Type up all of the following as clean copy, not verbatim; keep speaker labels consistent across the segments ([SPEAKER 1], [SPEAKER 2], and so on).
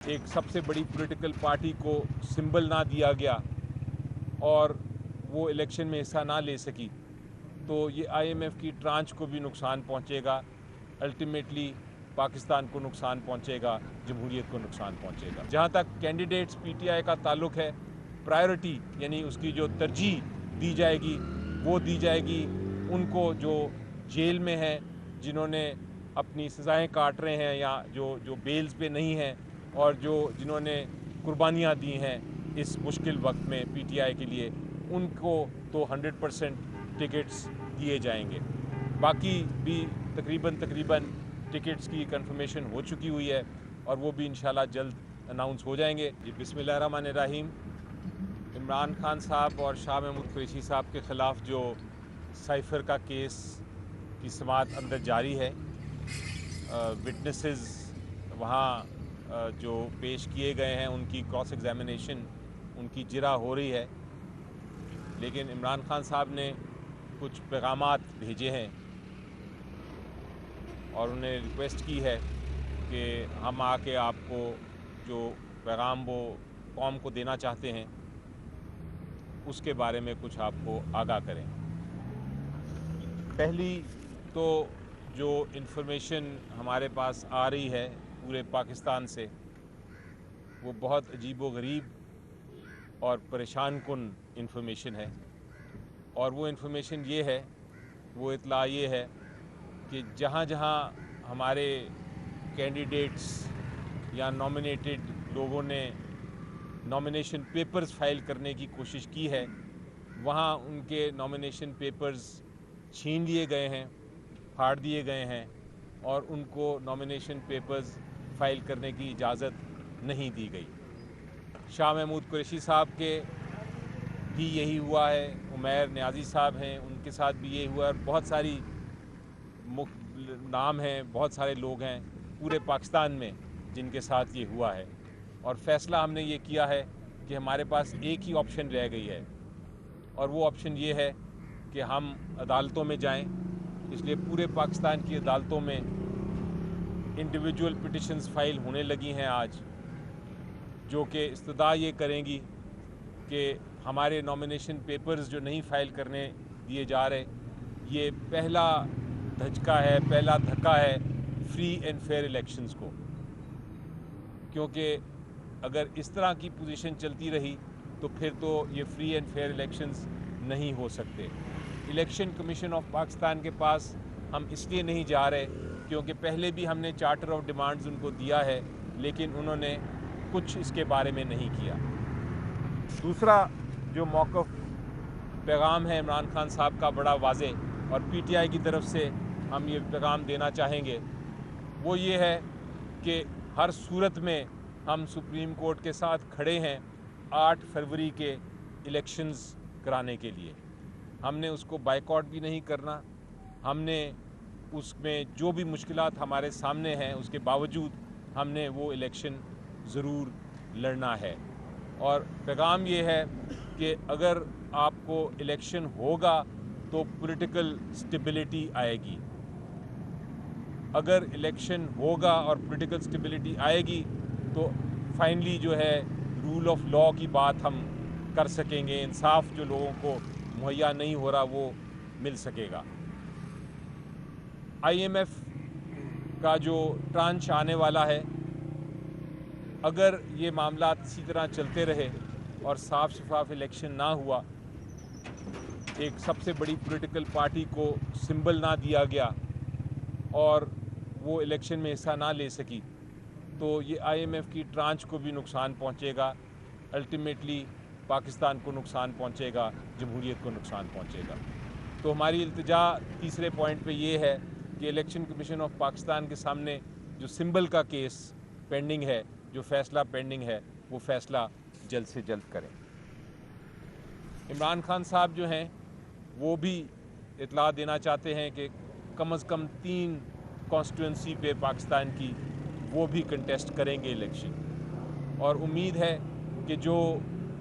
[SPEAKER 1] एक सबसे बड़ी पॉलिटिकल पार्टी को सिंबल ना दिया गया और वो इलेक्शन में हिस्सा ना ले सकी, तो ये आईएमएफ की ट्रांच को भी नुकसान पहुंचेगा, अल्टीमेटली पाकिस्तान को नुकसान पहुंचेगा, जमहूरियत को नुकसान पहुंचेगा। जहां तक कैंडिडेट्स पीटीआई का ताल्लुक है, प्रायोरिटी यानी उसकी जो तरजीह दी जाएगी वो दी जाएगी उनको जो जेल में हैं, जिन्होंने अपनी सज़ाएं काट रहे हैं या जो बेल्स पे नहीं हैं और जिन्होंने कुर्बानियाँ दी हैं इस मुश्किल वक्त में पीटीआई के लिए, उनको तो 100% टिकट्स दिए जाएंगे। बाकी भी तकरीबन टिकट्स की कंफर्मेशन हो चुकी हुई है और वो भी इंशाल्लाह जल्द अनाउंस हो जाएंगे। जी बिस्मिल्लाहिर्रहमानिर्रहीम। इमरान खान साहब और शाह महमूद कुरैशी साहब के ख़िलाफ़ जो साइफ़र का केस की समाअत अंदर जारी है, विटनेसेस वहाँ जो पेश किए गए हैं उनकी क्रॉस एग्जामिनेशन, उनकी जिरा हो रही है, लेकिन इमरान खान साहब ने कुछ पैगामात भेजे हैं और उन्हें रिक्वेस्ट की है कि हम आके आपको जो पैगाम वो कौम को देना चाहते हैं उसके बारे में कुछ आपको आगाह करें। पहली तो जो इन्फॉर्मेशन हमारे पास आ रही है पूरे पाकिस्तान से, वो बहुत अजीबो-गरीब और परेशान कुन इन्फॉर्मेशन है, और वो इन्फॉर्मेशन ये है, वो इत्तला ये है कि जहाँ जहाँ हमारे कैंडिडेट्स या नॉमिनेटेड लोगों ने नॉमिनेशन पेपर्स फाइल करने की कोशिश की है, वहाँ उनके नॉमिनेशन पेपर्स छीन लिए गए हैं, फाड़ दिए गए हैं और उनको नॉमिनेशन पेपर्स फाइल करने की इजाज़त नहीं दी गई। शाह महमूद कुरैशी साहब के भी यही हुआ है, उमैर न्याजी साहब हैं, उनके साथ भी यही हुआ है, और बहुत सारी नाम हैं, बहुत सारे लोग हैं पूरे पाकिस्तान में जिनके साथ ये हुआ है। और फ़ैसला हमने ये किया है कि हमारे पास एक ही ऑप्शन रह गई है, और वो ऑप्शन ये है कि हम अदालतों में जाएं। इसलिए पूरे पाकिस्तान की अदालतों में इंडिविजुअल पिटिशन्स फाइल होने लगी हैं आज, जो कि इस्तदा ये करेंगी कि हमारे नॉमिनेशन पेपर्स जो नहीं फाइल करने दिए जा रहे, ये पहला धचका है, पहला धक्का है फ्री एंड फेयर इलेक्शंस को, क्योंकि अगर इस तरह की पोजीशन चलती रही तो फिर तो ये फ्री एंड फेयर इलेक्शंस नहीं हो सकते। इलेक्शन कमीशन ऑफ पाकिस्तान के पास हम इसलिए नहीं जा रहे क्योंकि पहले भी हमने चार्टर ऑफ डिमांड्स उनको दिया है, लेकिन उन्होंने कुछ इसके बारे में नहीं किया। दूसरा जो मौक़िफ़ पैगाम है इमरान खान साहब का बड़ा वाज़े, और पीटीआई की तरफ से हम ये पैगाम देना चाहेंगे, वो ये है कि हर सूरत में हम सुप्रीम कोर्ट के साथ खड़े हैं 8 फरवरी के इलेक्शंस कराने के लिए। हमने उसको बायकॉट भी नहीं करना, हमने उसमें जो भी मुश्किलात हमारे सामने हैं उसके बावजूद हमने वो इलेक्शन ज़रूर लड़ना है। और पैगाम ये है कि अगर आपको इलेक्शन होगा तो पॉलिटिकल स्टेबिलिटी आएगी। अगर इलेक्शन होगा और पॉलिटिकल स्टेबिलिटी आएगी तो फाइनली जो है रूल ऑफ लॉ की बात हम कर सकेंगे, इंसाफ जो लोगों को मुहैया नहीं हो रहा वो मिल सकेगा। आईएमएफ का जो ट्रांच आने वाला है, अगर ये मामला इसी तरह चलते रहे और साफ शफाफ इलेक्शन ना हुआ, एक सबसे बड़ी पॉलिटिकल पार्टी को सिंबल ना दिया गया और वो इलेक्शन में हिस्सा ना ले सकी, तो ये आईएमएफ की ट्रांच को भी नुकसान पहुंचेगा, अल्टीमेटली पाकिस्तान को नुकसान पहुंचेगा, जमहूरियत को नुकसान पहुंचेगा। तो हमारी इल्तिजा तीसरे पॉइंट पे ये है कि इलेक्शन कमीशन ऑफ पाकिस्तान के सामने जो सिंबल का केस पेंडिंग है, जो फ़ैसला पेंडिंग है, वो फ़ैसला जल्द से जल्द करें। इमरान खान साहब जो हैं वो भी इतला देना चाहते हैं कि कम से कम 3 कॉन्स्टिट्यूंसी पे पाकिस्तान की वो भी कंटेस्ट करेंगे इलेक्शन, और उम्मीद है कि जो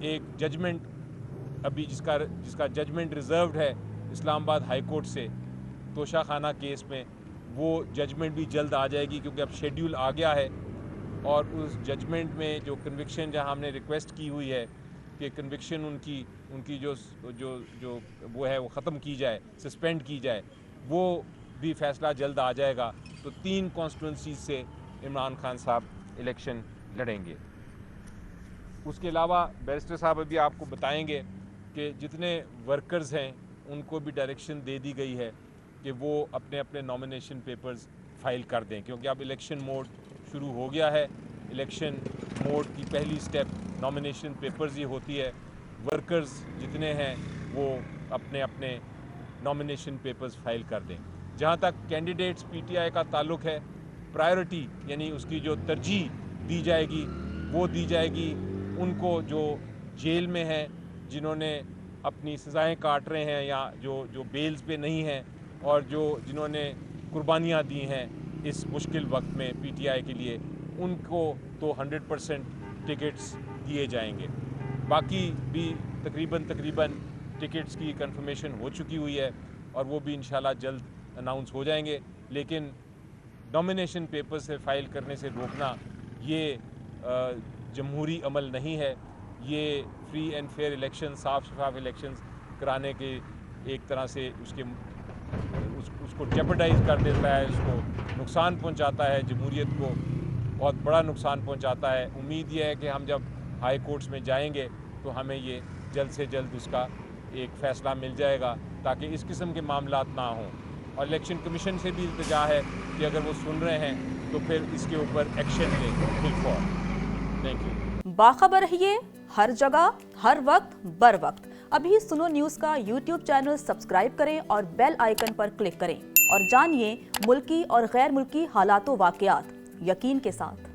[SPEAKER 1] एक जजमेंट अभी जिसका जजमेंट रिज़र्व्ड है इस्लामाबाद हाई कोर्ट से तोशाखाना केस में, वो जजमेंट भी जल्द आ जाएगी, क्योंकि अब शेड्यूल आ गया है اور اس ججمنٹ میں جو کنوکشن جہاں ہم نے ریکویسٹ کی ہوئی ہے کہ کنوکشن ان کی جو وہ ہے وہ ختم کی جائے، سسپینڈ کی جائے، وہ بھی فیصلہ جلد آ جائے گا، تو 3 کانسٹیٹوئنسیز سے عمران خان صاحب الیکشن لڑیں گے۔ اس کے علاوہ بیرسٹر صاحب ابھی آپ کو بتائیں گے کہ جتنے ورکرز ہیں ان کو بھی ڈائریکشن دے دی گئی ہے کہ وہ اپنے اپنے نامینیشن پیپرز فائل کر دیں، کیونکہ اب الیکشن موڈ شروع ہو گیا ہے۔ الیکشن موڈ کی پہلی سٹیپ نامینیشن پیپرز ہی ہوتی ہے۔ ورکرز جتنے ہیں وہ اپنے اپنے نامینیشن پیپرز فائل کر دیں۔ جہاں تک کینڈیڈیٹس پی ٹی آئی کا تعلق ہے، پرائیورٹی یعنی اس کی جو ترجیح دی جائے گی وہ دی جائے گی ان کو جو جیل میں ہیں، جنہوں نے اپنی سزائیں کاٹ رہے ہیں یا جو بیلز پہ نہیں ہیں، اور جنہوں نے قربانیاں دی ہیں اس مشکل وقت میں پی ٹی آئی کے لیے، ان کو تو 100% ٹکٹس دیے جائیں گے۔ باقی بھی تقریباً ٹکٹس کی کنفرمیشن ہو چکی ہوئی ہے اور وہ بھی انشاءاللہ جلد اناؤنس ہو جائیں گے، لیکن نامینیشن پیپر سے فائل کرنے سے روکنا یہ جمہوری عمل نہیں ہے، یہ فری اینڈ فیئر الیکشن، صاف شفاف الیکشنز کرانے کے ایک طرح سے اس کو جیپرڈائز کر دیتا ہے، اس کو نقصان پہنچاتا ہے، جمہوریت کو بہت بڑا نقصان پہنچاتا ہے۔ امید یہ ہے کہ ہم جب ہائی کورٹس میں جائیں گے تو ہمیں یہ جلد سے جلد اس کا ایک فیصلہ مل جائے گا تاکہ اس قسم کے معاملات نہ ہوں، اور الیکشن کمیشن سے بھی التجا ہے کہ اگر وہ سن رہے ہیں تو پھر اس کے اوپر ایکشن لیں بالفور۔ Thank you.
[SPEAKER 2] باخبر رہیے ہر جگہ ہر وقت بر وقت۔ ابھی سنو نیوز کا یوٹیوب چینل سبسکرائب کریں اور بیل آئیکن پر کلک کریں اور جانیے ملکی اور غیر ملکی حالات و واقعات یقین کے ساتھ۔